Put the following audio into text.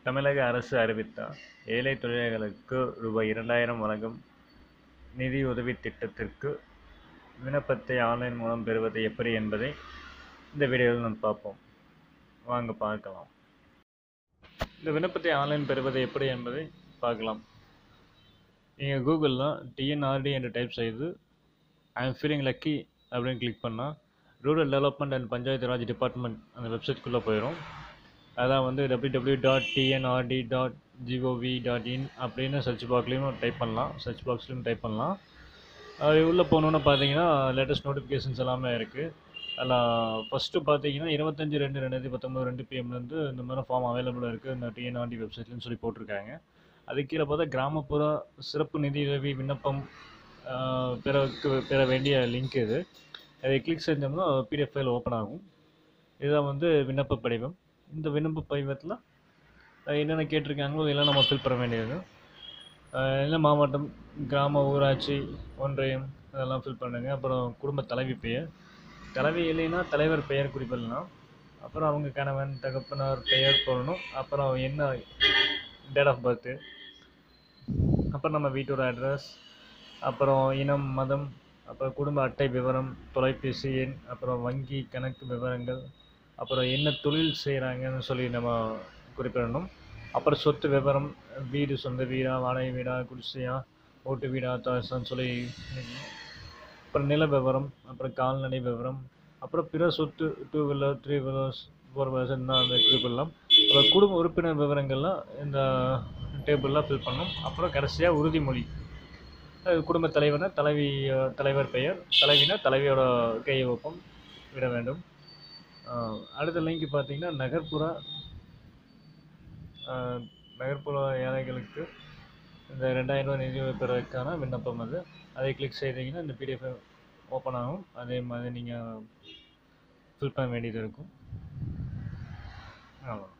தமிழக அரசு அறிவித்த ஏழை தொழிலாளர்களுக்கு ரூபாய் 2000 வழங்கும் நிதியுதவி திட்டத்திற்கு விண்ணப்பத்தை ஆன்லைன் மூலம் பெறுவது எப்படி என்பதை இந்த வீடியோவில் நாம் பார்ப்போம். வாங்க பார்க்கலாம். இந்த விண்ணப்பத்தை ஆன்லைன் பெறுவது எப்படி என்பதை பார்க்கலாம். நீங்கள் கூகுளில் டிஎன்ஆர்டி என்று டைப் செய்து ஐ எம் ஃபீலிங் லக்கி அப்படின்னு கிளிக் பண்ணால் rural development and panchayat Raj department அந்த வெப்சைட்குள்ளே போயிடும். அதான் www.tnrd.gov.in அப்படின்னு சர்ச் பாக்ஸ்லையும் டைப் பண்ணலாம். அது உள்ளே போகணுன்னு பார்த்தீங்கன்னா லேட்டஸ்ட் நோட்டிஃபிகேஷன்ஸ் எல்லாமே இருக்குது. அதில் ஃபஸ்ட்டு பார்த்தீங்கன்னா 25/2/2019 2 PM இந்த மாதிரி ஃபார்ம் அவைலபிளாக இருக்குது இந்த டிஎன்ஆர்டி வெப்சைட்லன்னு சொல்லி போட்டிருக்காங்க. அது கீழே பார்த்தா கிராமப்புற சிறப்பு நிதியுதவி விண்ணப்பம் பெற வேண்டிய லிங்க் இது. அதை கிளிக் செஞ்சோம்னா பிடிஎஃப் ஃபைல் ஓப்பன் ஆகும். இதுதான் விண்ணப்ப படிவம். இந்த விண்ணப்ப படிவத்தில் என்னென்ன கேட்டிருக்காங்களோ இதெல்லாம் நம்ம ஃபில் பண்ண வேண்டியது. இல்லை மாவட்டம், கிராம, ஊராட்சி, ஒன்றியம் இதெல்லாம் ஃபில் பண்ணுங்க. அப்புறம் குடும்ப தலைவி பெயர், தலைவி இல்லைன்னா தலைவர் பெயர் குறிப்பிடலாம். அப்புறம் அவங்க கணவன், தகப்பனார் பெயர் போடணும். அப்புறம் என்ன டேட் ஆஃப் பர்த்து, அப்புறம் நம்ம வீட்டோட அட்ரஸ், அப்புறம் இனம், மதம், அப்புறம் குடும்ப அட்டை விவரம், தொலைபேசி எண், அப்புறம் வங்கி கணக்கு விவரங்கள், அப்புறம் என்ன தொழில் செய்கிறாங்கன்னு சொல்லி நம்ம குறிப்பிடணும். அப்புறம் சொத்து விவரம், வீடு சொந்த வீடா, வாடகை வீடா, குடிசையா, ஓட்டு வீடா, தாசான்னு சொல்லி. அப்புறம் நில விவரம், அப்புறம் கால்நடை விவரம், அப்புறம் பிற சொத்து 2 வீலர் 3 வீலர்ஸ் 4 வீலர்ஸ் தான் அந்த குறிப்பிடலாம். அப்புறம் குடும்ப உறுப்பினர் விவரங்கள்லாம் இந்த டேபிளில் ஃபில் பண்ணணும். அப்புறம் கடைசியாக உறுதிமொழி, குடும்ப தலைவர்னா தலைவர் பெயர், தலைவினா தலைவியோட கையொப்பம் விட வேண்டும். அடுத்த லிங்க் பார்த்தீங்கன்னா நகர்ப்புற ஏழைகளுக்கு இந்த 2000 நிதி பெறுவதற்கான விண்ணப்பம். அதை கிளிக் செய்தீங்கன்னா இந்த பிடிஎஃப் ஓப்பன் ஆகும். அதே மாதிரி நீங்கள் ஃபில் பண்ண வேண்டியது இருக்கும். ஆமாம்.